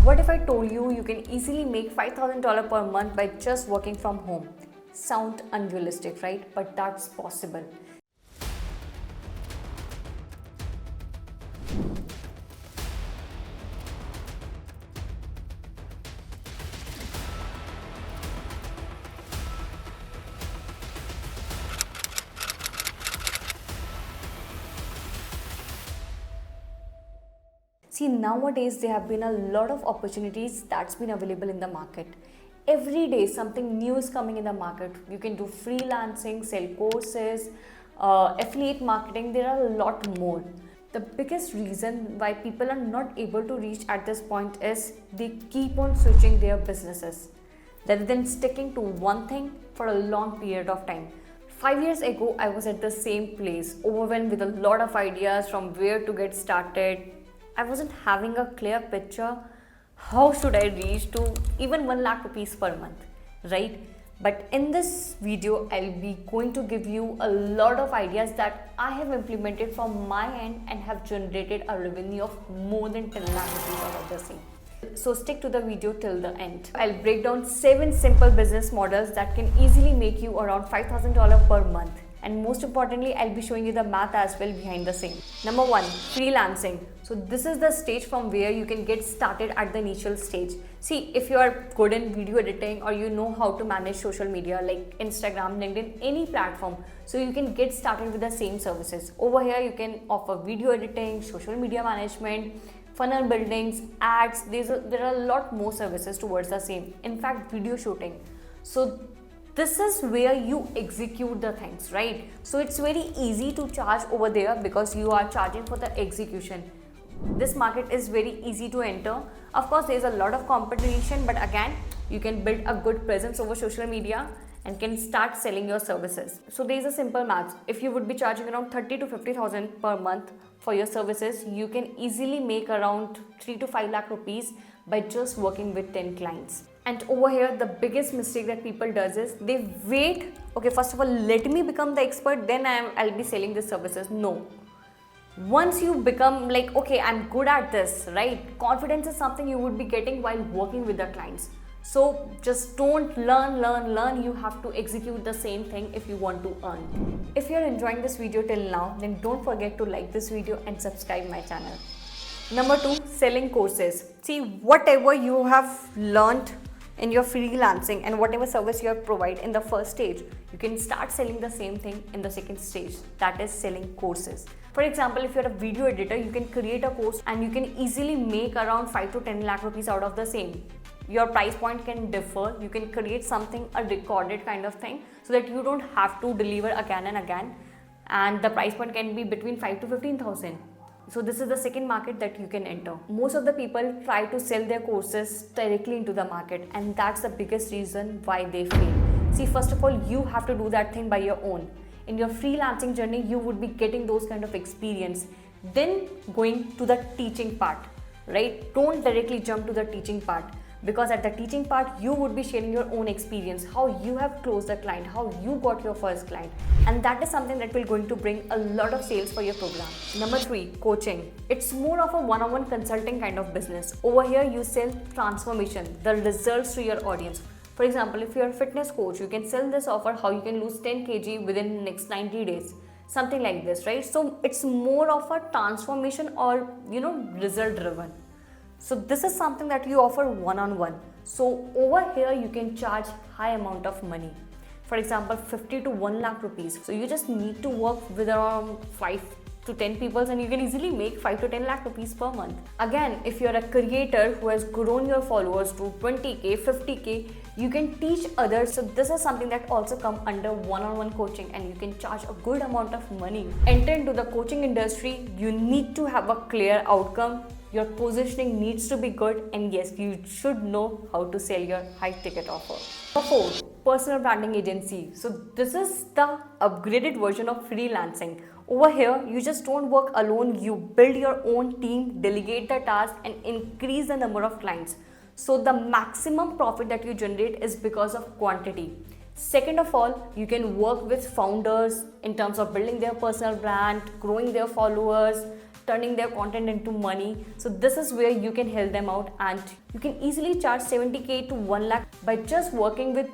What if I told you you can easily make $5,000 per month by just working from home? Sound unrealistic, right? But that's possible. See, nowadays there have been a lot of opportunities that's been available in the market. Every day something new is coming in the market. You can do freelancing, sell courses, affiliate marketing. There are a lot more. The biggest reason why people are not able to reach at this point is they keep on switching their businesses rather than sticking to one thing for a long period of time. 5 years ago, I was at the same place, overwhelmed with a lot of ideas from where to get started. I wasn't having a clear picture how should I reach to even 1 lakh rupees per month, right? But in this video, I'll be going to give you a lot of ideas that I have implemented from my end and have generated a revenue of more than 10 lakh rupees out of the same. So stick to the video till the end. I'll break down 7 simple business models that can easily make you around $5,000 per month. And most importantly, I'll be showing you the math as well behind the same. Number 1, freelancing. So this is the stage from where you can get started at the initial stage. See, if you are good in video editing or you know how to manage social media like Instagram, LinkedIn, any platform, so you can get started with the same services. Over here, you can offer video editing, social media management, funnel buildings, ads. There are a lot more services towards the same. In fact, video shooting. So this is where you execute the things, right? So it's very easy to charge over there because you are charging for the execution. This market is very easy to enter. Of course, there's a lot of competition, but again, you can build a good presence over social media and can start selling your services. So there's a simple math. If you would be charging around 30 to 50,000 per month for your services, you can easily make around 3 to 5 lakh rupees by just working with 10 clients. And over here, the biggest mistake that people does is they wait. Okay, first of all, let me become the expert, then I'll be selling the services. No. Once you become like, okay, I'm good at this, right? Confidence is something you would be getting while working with the clients. So just don't learn. You have to execute the same thing if you want to earn. If you're enjoying this video till now, then don't forget to like this video and subscribe my channel. Number 2, selling courses. See, whatever you have learned in your freelancing and whatever service you have provided in the first stage, you can start selling the same thing in the second stage, that is selling courses. For example, if you're a video editor, you can create a course and you can easily make around 5 to 10 lakh rupees out of the same. Your price point can differ. You can create something, a recorded kind of thing, so that you don't have to deliver again and again, and the price point can be between 5 to 15,000. So this is the second market that you can enter. Most of the people try to sell their courses directly into the market, and that's the biggest reason why they fail. See, first of all, you have to do that thing by your own. In your freelancing journey, you would be getting those kind of experience. Then going to the teaching part, right? Don't directly jump to the teaching part, because at the teaching part, you would be sharing your own experience, how you have closed a client, how you got your first client. And that is something that will going to bring a lot of sales for your program. Number 3, coaching. It's more of a one-on-one consulting kind of business. Over here, you sell transformation, the results to your audience. For example, if you're a fitness coach, you can sell this offer how you can lose 10 kg within the next 90 days. Something like this, right? So it's more of a transformation or, result driven. So this is something that you offer one-on-one. So over here, you can charge high amount of money. For example, 50 to 1 lakh rupees. So you just need to work with around 5 to 10 people and you can easily make 5 to 10 lakh rupees per month. Again, if you're a creator who has grown your followers to 20k, 50k, you can teach others. So this is something that also come under one-on-one coaching and you can charge a good amount of money. Enter into the coaching industry, you need to have a clear outcome. Your positioning needs to be good, and yes, you should know how to sell your high ticket offer. Number 4, personal branding agency. So this is the upgraded version of freelancing. Over here, you just don't work alone, you build your own team, delegate the task and increase the number of clients. So the maximum profit that you generate is because of quantity. Second of all, you can work with founders in terms of building their personal brand, growing their followers, turning their content into money. So this is where you can help them out, and you can easily charge 70k to 1 lakh by just working with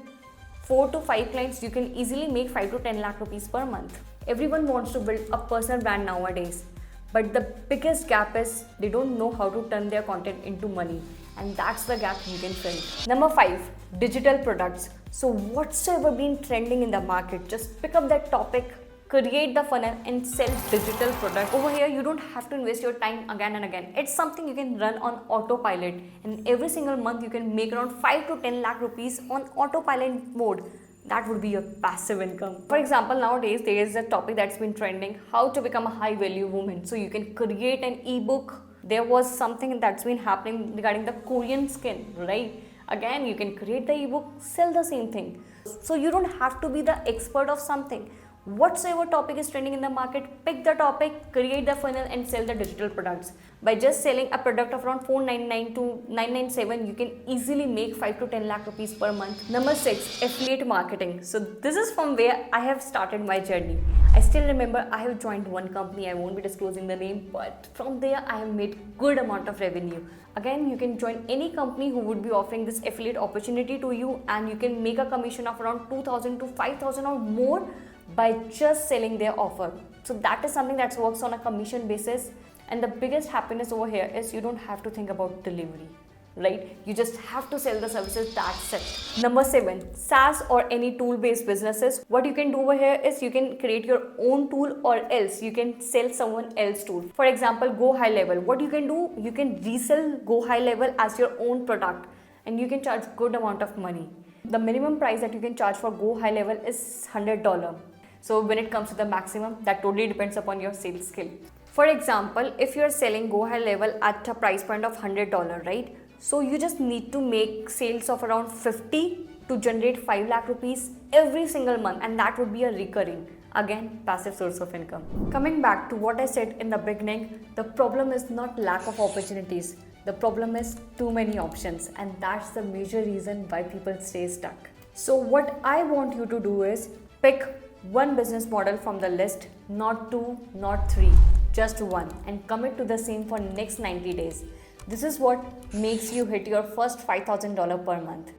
4 to 5 clients. You can easily make 5 to 10 lakh rupees per month. Everyone wants to build a personal brand nowadays, but the biggest gap is they don't know how to turn their content into money, and that's the gap you can fill. Number 5, digital products. So whatsoever been trending in the market, just pick up that topic, create the funnel and sell digital product. Over here you don't have to invest your time again and again. It's something you can run on autopilot, and every single month you can make around 5 to 10 lakh rupees on autopilot mode. That would be your passive income. For example, nowadays there is a topic that's been trending, how to become a high value woman. So you can create an ebook. There was something that's been happening regarding the Korean skin, right? Again, you can create the ebook, sell the same thing. So you don't have to be the expert of something. Whatsoever topic is trending in the market, pick the topic, create the funnel and sell the digital products. By just selling a product of around 499 to 997, you can easily make 5 to 10 lakh rupees per month. Number 6, affiliate marketing. So this is from where I have started my journey. I still remember I have joined one company, I won't be disclosing the name, but from there I have made good amount of revenue. Again, you can join any company who would be offering this affiliate opportunity to you, and you can make a commission of around 2000 to 5000 or more by just selling their offer. So that is something that works on a commission basis, and the biggest happiness over here is you don't have to think about delivery, right? You just have to sell the services, that's it. Number 7, SaaS or any tool-based businesses. What you can do over here is you can create your own tool, or else you can sell someone else's tool. For example, Go High Level. What you can do, you can resell Go High Level as your own product, and you can charge good amount of money. The minimum price that you can charge for Go High Level is $100. So when it comes to the maximum, that totally depends upon your sales skill. For example, if you're selling Go High Level at a price point of $100, right? So you just need to make sales of around 50 to generate 5 lakh rupees every single month, and that would be a recurring, again, passive source of income. Coming back to what I said in the beginning, the problem is not lack of opportunities. The problem is too many options, and that's the major reason why people stay stuck. So what I want you to do is pick one business model from the list, not 2, not 3, just one, and commit to the same for next 90 days. This is what makes you hit your first $5,000 per month.